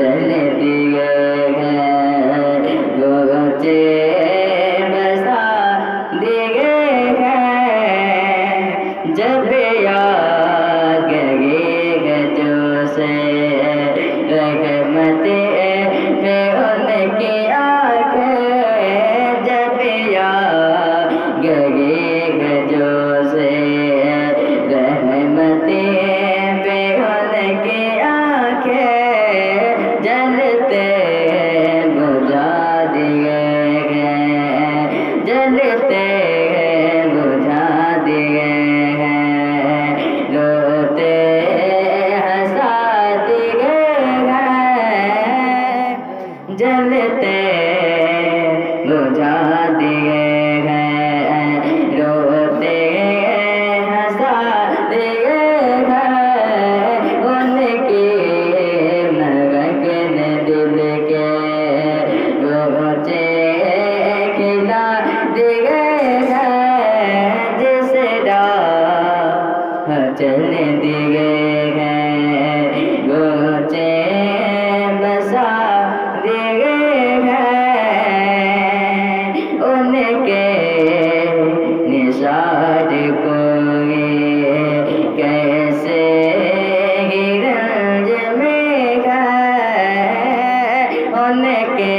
चल दिए हैं गोचे बसा दिए हैं जब याद गए जो से रहमत पे उनकी आंखें जब याद गए जो से रहमत पे उनकी आंखें जलते बुझा दिए हैं जलते बुझा दिए हैं रोते हंसा दिए हैं जलते बुझा दिए हैं रोते हंसा दिए हैं उनकी महकन दिल के रोचे खिला दिए हैं जिस राह चल दिए हैं गोचे बसा दिए हैं उनके निशान कोई कैसे ही रंज में गए उनके